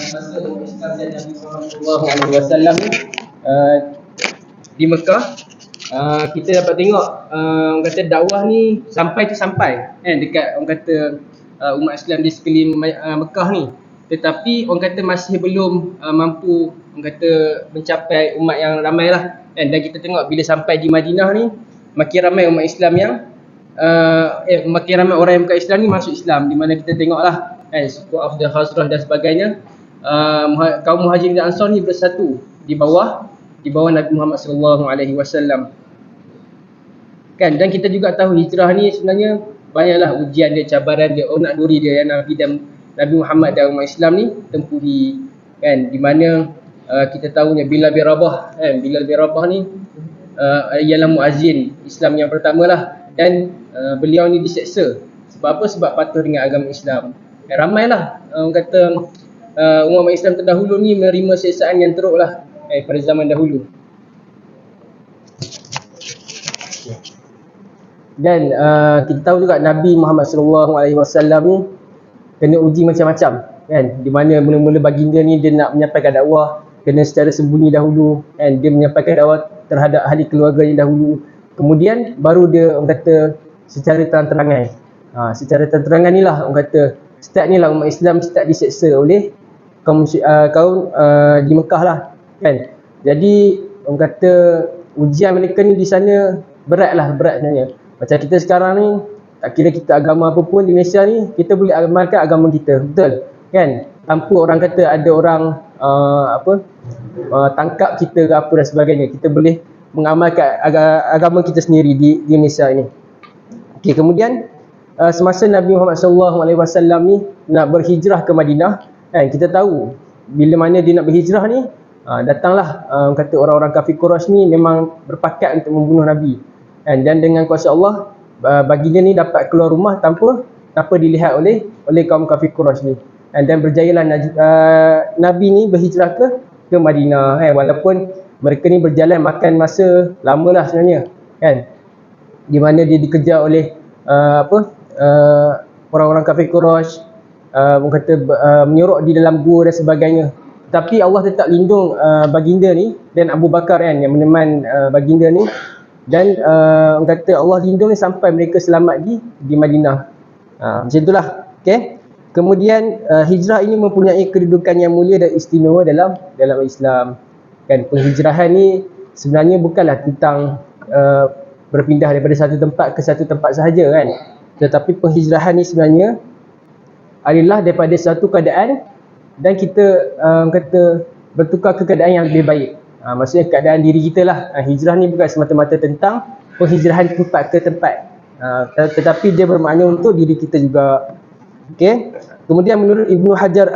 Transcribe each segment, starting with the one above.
masa Islam dan Nabi Muhammad SAW ni di Mekah, kita dapat tengok orang kata dakwah ni sampai kan dekat orang kata umat Islam di sekeliling Mekah ni. Tetapi orang kata masih belum mampu orang kata mencapai umat yang ramai lah kan. Dan kita tengok bila sampai di Madinah ni, makin ramai umat Islam yang makin ramai orang yang bukan Islam ni masuk Islam, di mana kita tengoklah kan suku Auf dan Khazraj dan sebagainya. Kaum Muhajirin dan Ansar ni bersatu di bawah Nabi Muhammad SAW kan. Dan kita juga tahu hijrah ni sebenarnya banyaklah ujian dia, cabaran dia, onak duri dia yang Nabi Muhammad dan umat Islam ni tempuhi kan. Di mana kita tahunya Bilal bin Rabah kan. Bilal bin Rabah ni ialah muazzin Islam yang pertama lah. Dan beliau ni diseksa. Sebab apa? Sebab patuh dengan agama Islam. Ramailah orang kata umat Islam terdahulu ni menerima siksaan yang teruk lah pada zaman dahulu. Dan kita tahu juga Nabi Muhammad SAW ni kena uji macam-macam kan. Di mana mula-mula baginda ni dia nak menyampaikan dakwah kena secara sembunyi dahulu kan. Dia menyampaikan dakwah terhadap ahli keluarganya dahulu. Kemudian baru dia orang kata secara terang-terangan. Secara terang-terangan ni lah orang kata start ni lah umat Islam start diseksa oleh kaum di Mekah lah kan. Jadi orang kata ujian mereka ni di sana berat sebenarnya. Macam kita sekarang ni, tak kira kita agama apa pun di Malaysia ni, kita boleh amalkan agama kita, betul kan? Tanpa orang kata ada orang tangkap kita ke apa dan sebagainya. Kita boleh mengamalkan agama kita sendiri di Malaysia ini. Okay, kemudian semasa Nabi Muhammad SAW ni nak berhijrah ke Madinah kan, kita tahu bila mana dia nak berhijrah ni, datanglah kata orang-orang kafir Quraisy ni memang berpakat untuk membunuh Nabi kan. Dan dengan kuasa Allah baginda ni dapat keluar rumah tanpa dilihat oleh kaum kafir Quraisy ni. Dan berjayalah Nabi ni berhijrah ke Madinah kan. Walaupun mereka ni berjalan makan masa lama lah sebenarnya kan. Di mana dia dikejar oleh orang-orang kafir Quraisy, menyorok di dalam gua dan sebagainya. Tapi Allah tetap lindung baginda ni dan Abu Bakar kan yang meneman baginda ni. Dan orang kata Allah lindung ni sampai mereka selamat di Madinah. Macam itulah. Okay. Kemudian hijrah ini mempunyai kedudukan yang mulia dan istimewa dalam Islam kan. Penghijrahan ni sebenarnya bukanlah tentang berpindah daripada satu tempat ke satu tempat sahaja kan. Tetapi penghijrahan ni sebenarnya adalah daripada satu keadaan dan kita kata bertukar ke keadaan yang lebih baik. Maksudnya keadaan diri kita lah. Hijrah ni bukan semata-mata tentang penghijrahan tempat ke tempat, tetapi dia bermakna untuk diri kita juga. Okay. Kemudian menurut Ibnu Hajar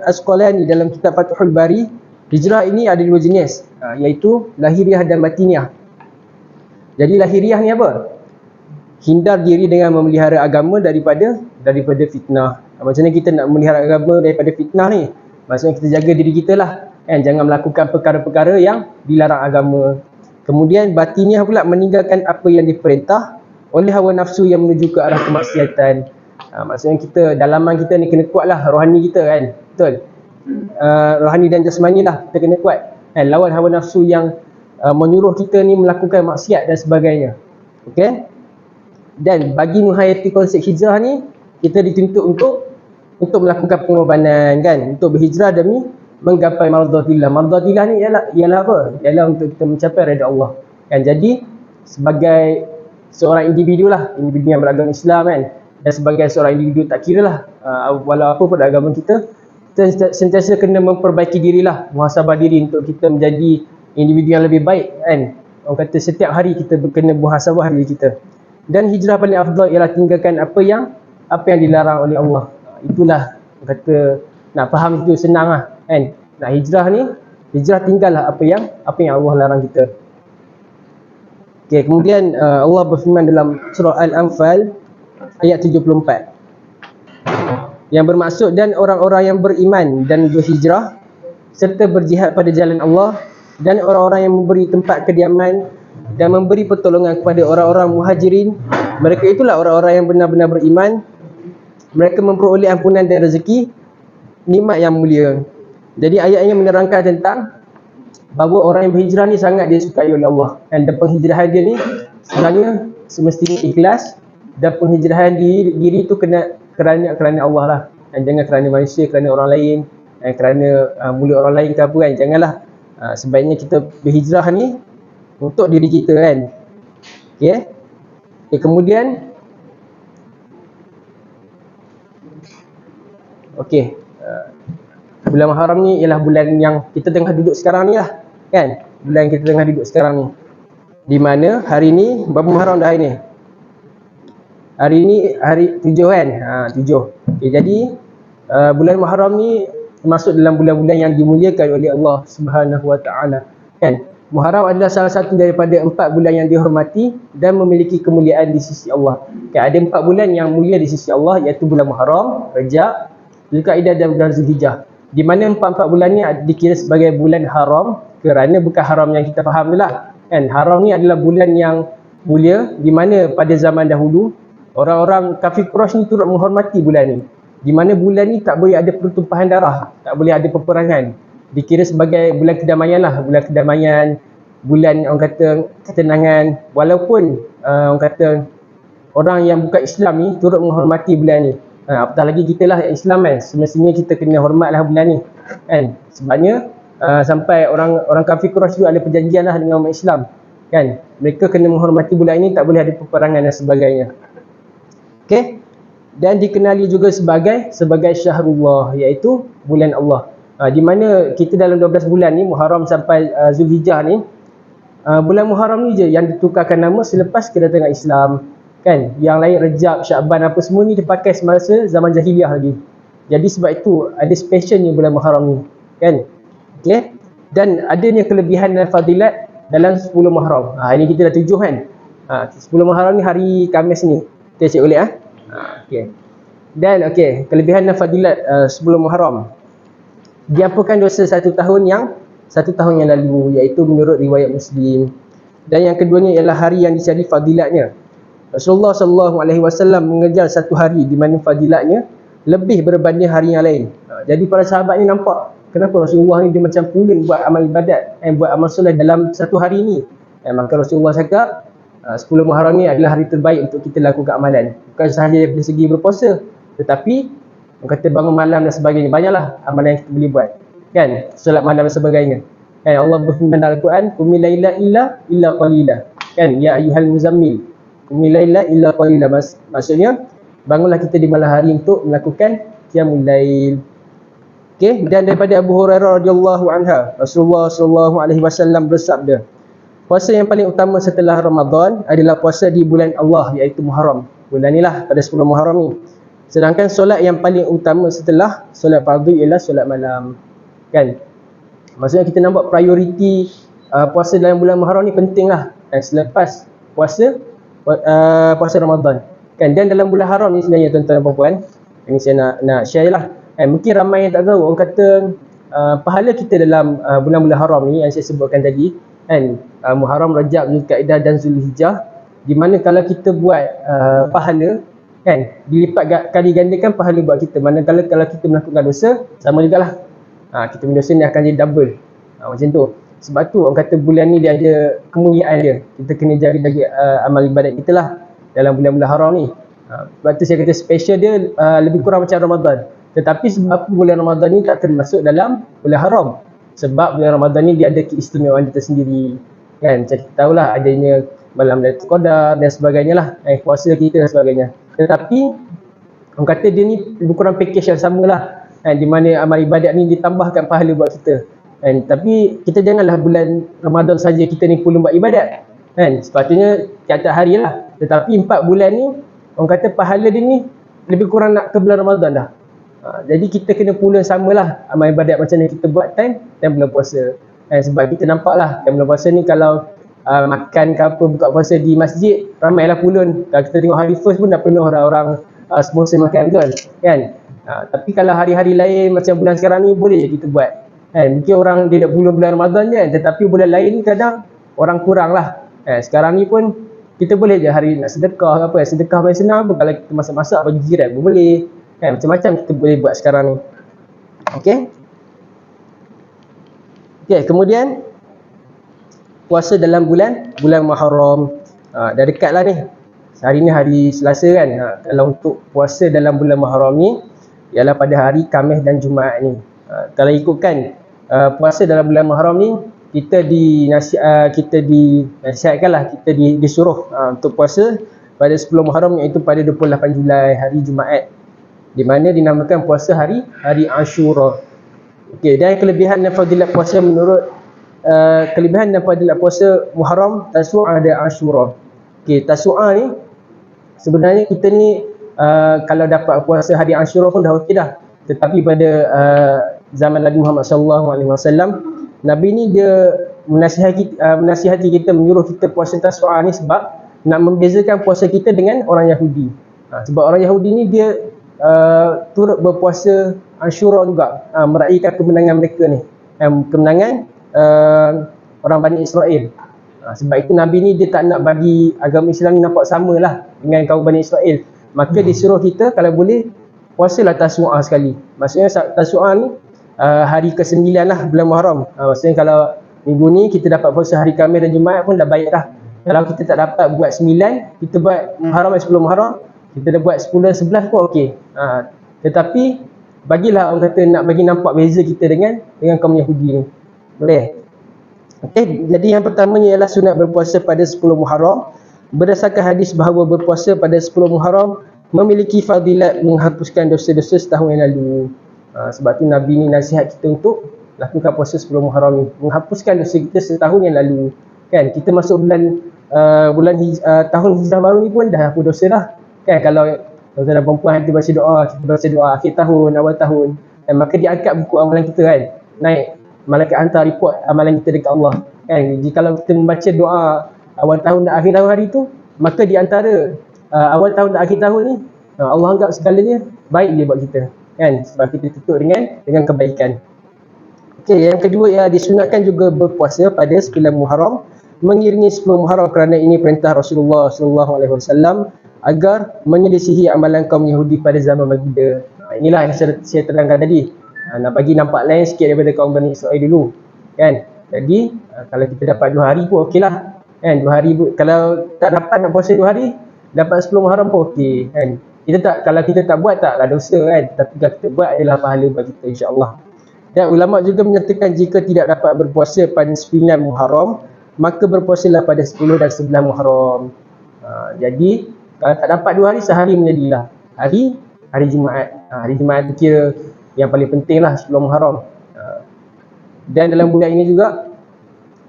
Asqalani dalam kitab Fathul Bari, hijrah ini ada dua jenis, iaitu lahiriah dan batiniah. Jadi lahiriah ni apa? Hindar diri dengan memelihara agama daripada fitnah. Macam mana kita nak memelihara agama daripada fitnah ni? Maksudnya kita jaga diri kita lah kan, jangan melakukan perkara-perkara yang dilarang agama. Kemudian batiniah pula meninggalkan apa yang diperintah oleh hawa nafsu yang menuju ke arah kemaksiatan. Maksudnya kita, dalaman kita ni kena kuat lah, rohani kita kan, betul? Rohani dan jasmani lah kita kena kuat kan, lawan hawa nafsu yang menyuruh kita ni melakukan maksiat dan sebagainya. Okay. Dan bagi menghayati konsep hijrah ni, kita dituntut untuk melakukan pengorbanan kan, untuk berhijrah demi menggapai mardatillah. Mardatillah ni ialah apa? Ialah untuk kita mencapai redha Allah kan. Jadi sebagai seorang individu lah, individu yang beragama Islam kan, dan sebagai seorang individu tak kira lah walau apa pada agama kita sentiasa kena memperbaiki dirilah, muhasabah diri untuk kita menjadi individu yang lebih baik kan. Orang kata setiap hari kita kena muhasabah diri kita. Dan hijrah paling afdal ialah tinggalkan apa yang dilarang oleh Allah. Itulah orang kata nak faham itu senang lah kan. Nak hijrah tinggallah apa yang Allah larang kita. Okay, kemudian Allah berfirman dalam surah Al-Anfal ayat 74 yang bermaksud, dan orang-orang yang beriman dan berhijrah serta berjihad pada jalan Allah, dan orang-orang yang memberi tempat kediaman dan memberi pertolongan kepada orang-orang muhajirin, mereka itulah orang-orang yang benar-benar beriman. Mereka memperoleh ampunan dan rezeki, nikmat yang mulia. Jadi ayat-ayat menerangkan tentang bahawa orang yang berhijrah ni sangat disukai oleh Allah. Dan penghijrahan dia ni sebenarnya semestinya ikhlas, dan penghijrahan diri tu kerana Allah lah. Dan jangan kerana manusia, kerana orang lain, dan kerana mulut orang lain ke apa kan. Janganlah. Sebaiknya kita berhijrah ni untuk diri kita kan. Okay. Kemudian bulan Muharram ni ialah bulan yang kita tengah duduk sekarang ni lah kan. Bulan kita tengah duduk sekarang ni, di mana hari ni berapa Muharram dah hari ni? Hari ni hari 7 kan. 7. Jadi bulan Muharram ni termasuk dalam bulan-bulan yang dimuliakan oleh Allah Subhanahu Wa Taala kan. Muharram adalah salah satu daripada 4 bulan yang dihormati dan memiliki kemuliaan di sisi Allah. Ada 4 bulan yang mulia di sisi Allah, iaitu bulan Muharram, Rajab, Zulkaidah dan bulan Zulhijjah. Di mana 4 bulan ni dikira sebagai bulan haram, kerana bukan haram yang kita faham tu lah kan. Haram ni adalah bulan yang mulia, di mana pada zaman dahulu orang-orang kafir Quraisy ni turut menghormati bulan ni. Di mana bulan ni tak boleh ada pertumpahan darah, tak boleh ada peperangan. Dikira sebagai bulan kedamaian lah, bulan kedamaian, bulan orang kata ketenangan. Walaupun orang kata orang yang bukan Islam ni turut menghormati bulan ni. Apatah lagi kita lah Islam kan, semestinya kita kena hormatlah bulan ni kan. Sebabnya sampai orang kafir Quraisy ada perjanjian lah dengan umat Islam kan. Mereka kena menghormati bulan ini, tak boleh ada peperangan dan sebagainya. Okay. Dan dikenali juga sebagai Syahrullah, iaitu bulan Allah. Di mana kita dalam 12 bulan ni, Muharram sampai Zulhijjah ni, bulan Muharram ni je yang ditukarkan nama selepas kedatangan Islam kan. Yang lain Rejab, Sya'ban apa semua ni dipakai semasa zaman jahiliah lagi. Jadi sebab itu ada specialnya bulan Muharram ni kan. Okay. Dan adanya kelebihan dan fadilat dalam 10 Muharram. Ini kita dah 7 kan. 10 Muharram ni hari Khamis ni. Kita cek boleh okay. Dan kelebihan dan fadilat 10 Muharram. Diapakan dosa satu tahun yang lalu, iaitu menurut riwayat Muslim. Dan yang keduanya ialah hari yang dicari fadilatnya. Rasulullah SAW mengejar satu hari di mana fadilatnya lebih berbanding hari yang lain. Jadi para sahabat ni nampak kenapa Rasulullah ni dia macam pulun buat amal ibadat, buat amal solat dalam satu hari ni. Maka Rasulullah cakap 10 Muharram ni adalah hari terbaik untuk kita lakukan amalan. Bukan sahaja dari segi berpuasa, tetapi orang kata bangun malam dan sebagainya. Banyaklah amalan yang kita boleh buat kan, solat malam dan sebagainya kan. Allah berfirman dalam Al-Quran, qumil laila illa qalila kan, ya ayyuhal muzammil qumil laila illa qalila. Maksudnya bangunlah kita di malam hari untuk melakukan qiyamul lail. Dan daripada Abu Hurairah radhiyallahu anha, Rasulullah SAW bersabda, puasa yang paling utama setelah Ramadan adalah puasa di bulan Allah, iaitu Muharram. Bulan ni lah, pada 10 Muharram ni. Sedangkan solat yang paling utama setelah solat fardu ialah solat malam kan. Maksudnya kita nampak prioriti puasa dalam bulan Muharram ni penting lah. Dan selepas puasa Ramadan kan. Dan dalam bulan haram ni sebenarnya tuan-tuan dan puan-puan, ini saya nak share lah. Mungkin ramai yang tak tahu, orang kata pahala kita dalam bulan-bulan haram ni yang saya sebutkan tadi kan, Muharram, Rajab, Zulkaidah dan Zulhijjah, di mana kalau kita buat pahala kan, dilipat kali gandakan pahala buat kita. Manakala kalau kita melakukan dosa, sama jugalah. Kita punya dosa ni akan jadi double. Macam tu. Sebab tu orang kata bulan ni dia ada kemuliaan dia. Kita kena jaga-jaga amal ibadat kita lah dalam bulan-bulan haram ni. Sebab tu saya kata special dia lebih kurang macam Ramadan. Tetapi sebab bulan Ramadan ni tak termasuk dalam bulan haram. Sebab bulan Ramadan ni dia ada keistimewaan dia tersendiri kan. Macam kita tahulah adanya malam Lailatul Qadar dan sebagainya lah, puasa kita dan sebagainya. Tetapi orang kata dia ni lebih kurang package yang sama lah kan, di mana amal ibadat ni ditambahkan pahala buat kita kan. Tapi kita janganlah bulan Ramadan saja kita ni pulun buat ibadat kan. Sepatutnya tiap-tiap hari lah. Tetapi 4 bulan ni orang kata pahala dia ni lebih kurang nak ke bulan Ramadan dah. Jadi kita kena pulun samalah amal ibadat macam yang kita buat time bulan puasa. Sebab kita nampak lah bulan puasa ni kalau makan ke apa, buka puasa di masjid, ramailah pulun. Kalau kita tengok hari first pun dah penuh orang-orang sponsor makan kan. Tapi kalau hari-hari lain macam bulan sekarang ni, boleh je kita buat mungkin orang dia dah pulun bulan Ramadan kan, tetapi bulan lain ni kadang orang kurang lah. Sekarang ni pun kita boleh je hari nak sedekah ke apa. Sedekah paling senang pun kalau kita masak-masak bagi jiran pun boleh kan. Macam-macam kita boleh buat sekarang ni. Okay. Okey, kemudian puasa dalam bulan Muharram. Dah dekat lah ni. Hari ni hari Selasa kan. Kalau untuk puasa dalam bulan Muharram ni ialah pada hari Khamis dan Jumaat ni. Kalau ikutkan puasa dalam bulan Muharram ni, kita dinasihatkanlah, kita disuruh untuk puasa pada 10 Muharram, iaitu pada 28 Julai, hari Jumaat, di mana dinamakan puasa hari Ashura. Okey, dan kelebihan dan fadilat puasa menurut kelebihan dan fadilat puasa Muharram, Tasu'a dan Ashura. Okey, Tasu'a ni sebenarnya kita ni kalau dapat puasa hari Ashura pun dah okey dah. Tetapi pada zaman Nabi Muhammad SAW, Nabi ni dia menasihati kita, menyuruh kita puasa Tasu'a ni sebab nak membezakan puasa kita dengan orang Yahudi. Sebab orang Yahudi ni dia turut berpuasa Ashura juga, meraihkan kemenangan mereka ni, kemenangan orang Bani Israel. Sebab itu Nabi ni dia tak nak bagi agama Islam ni nampak sama lah dengan kaum Bani Israel. Maka disuruh kita kalau boleh puasalah Tasu'a sekali. Maksudnya Tasu'a ni hari ke-9 lah bulan Muharram. Maksudnya kalau minggu ni kita dapat puasa hari Khamis dan Jumaat pun dah baik dah. Kalau kita tak dapat buat 9, kita buat Muharram dan 10 Muharram, kita dah buat 10 dan 11 pun okey. Tetapi bagilah orang kata nak bagi nampak beza kita dengan kaum Yahudi ni. Boleh? Okey, jadi yang pertamanya ialah sunat berpuasa pada 10 Muharram. Berdasarkan hadis bahawa berpuasa pada 10 Muharram memiliki fadilat menghapuskan dosa-dosa setahun yang lalu. Sebab tu Nabi ni nasihat kita untuk lakukan puasa 10 Muharram ni, menghapuskan dosa kita setahun yang lalu. Kan, kita masuk tahun Hijrah baru ni pun dah hapus dosa dah. Kan, kalau tuan-tuan dan perempuan kita baca doa akhir tahun, awal tahun, dan maka diangkat buku amalan kita kan. Naik, malaikat hantar report amalan kita dekat Allah. Kan, jika kita membaca doa awal tahun dan akhir tahun hari tu, maka di antara awal tahun dan akhir tahun ni, Allah anggap segalanya baik dia buat kita. Kan, sebab kita tutup dengan kebaikan. Okey, yang kedua ialah disunatkan juga berpuasa pada 9 Muharram mengiringi 10 Muharram, kerana ini perintah Rasulullah SAW agar menyelisihi amalan kaum Yahudi pada zaman baginda. Inilah yang saya terangkan tadi. Nak bagi nampak lain sikit daripada kaum Bani Israel dulu. Kan? Jadi kalau kita dapat 2 hari pun okey lah. Kan? 2 hari pun, kalau tak dapat nak puasa 2 hari, dapat 10 Muharram pun okey. Kan? Kalau kita tak buat taklah dosa kan. Tapi kalau kita buat adalah pahala bagi kita, insya-Allah. Dan ulama juga menyatakan jika tidak dapat berpuasa pada 9 Muharram, maka berpuasalah pada 10 dan 11 Muharram. Jadi kalau tak dapat 2 hari, sehari menjadilah hari Jumaat. Hari Jumaat tu kira yang paling penting lah, 10 Muharram. Dan dalam bulan ini juga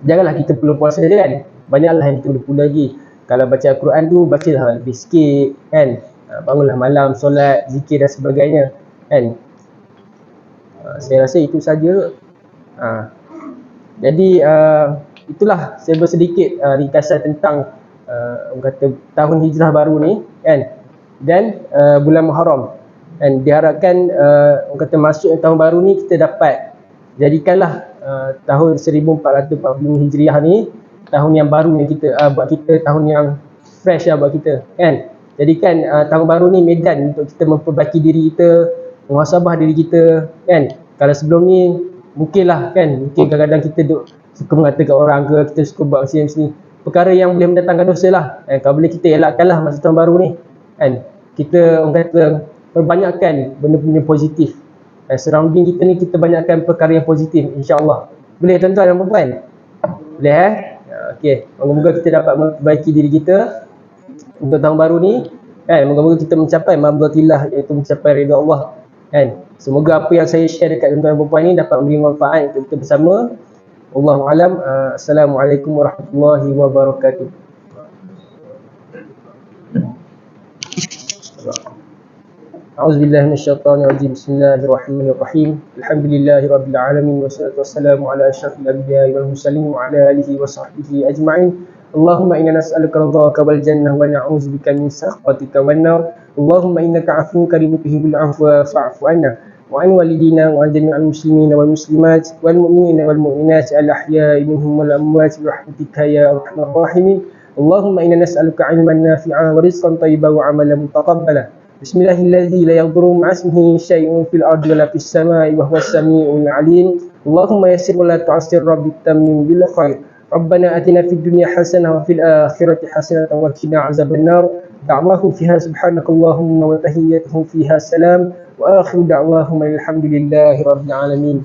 janganlah kita perlu puasa je kan. Banyaklah yang kita perlu lagi. Kalau baca Al-Quran tu, bacalah lebih sikit kan. Bangunlah malam, solat, zikir dan sebagainya kan. Saya rasa itu saja. Jadi itulah saya bersedikit ringkasan tentang orang kata tahun hijrah baru ni kan, dan bulan Muharram. Dan diharapkan orang kata masuk tahun baru ni kita dapat jadikanlah tahun 1445 Hijriah ni tahun yang baru yang kita buat kita, tahun yang fresh lah buat kita kan. Jadikan tahun baru ni medan untuk kita memperbaiki diri kita, muhasabah diri kita kan. Kalau sebelum ni mungkinlah kan, mungkin kadang-kadang kita suka mengatakan orang ke, kita suka buat macam-macam perkara yang boleh mendatangkan dosa lah. Kalau boleh kita elakkanlah masa tahun baru ni kan. Kita orang kata perbanyakkan benda-benda positif. Surrounding kita ni kita banyakkan perkara yang positif, insya-Allah. Boleh tuan-tuan dan puan? Boleh okey. Moga-moga kita dapat memperbaiki diri kita untuk tahun baru ni kan. Moga-moga kita mencapai mardhatillah, iaitu mencapai redha Allah kan. Semoga apa yang saya share dekat tuan-tuan dan puan ni dapat memberi manfaat untuk kita bersama. Wallahu alam. Assalamualaikum warahmatullahi wabarakatuh. A'udzubillahi minasyaitonirrajim. Bismillahirrahmanirrahim. Alhamdulillahirabbil alamin wassalatu wassalamu ala asyrafil anbiya'i wal mursalin wa ala alihi wa sahbihi ajma'in. Allahumma inna nas'aluka ridhaka wal jannah wa na'udzubika min sakhatika wan nar. Allahumma innaka 'afuwwun karimun tuhibbul 'afwa fa'fu 'anna wa 'an walidina wa 'an jami'il muslimina wal muslimat wal mu'minina wal mu'minat al ahya'i minhum wal amwat bi rahmatika ya arhamar rahimin. Allahumma inna nas'aluka 'ilman nafi'an wa rizqan thayyiban wa 'amalan mutaqabbala Bismillahilladzi la yadurru ma'a ismihi syai'un fil ardi wa la fis samai wa huwas samiul 'alim. Allahumma yassir wa la tu'assir rabbi tamim bil khair. Rabbana atina fid dunya hasanah wa fil akhirati hasanah wa qina azabannar. Da'wahum fiha subhanakallahumma wa tahiyyatuhum fiha salam wa akhiru da'wahum alhamdulillahi rabbil alamin.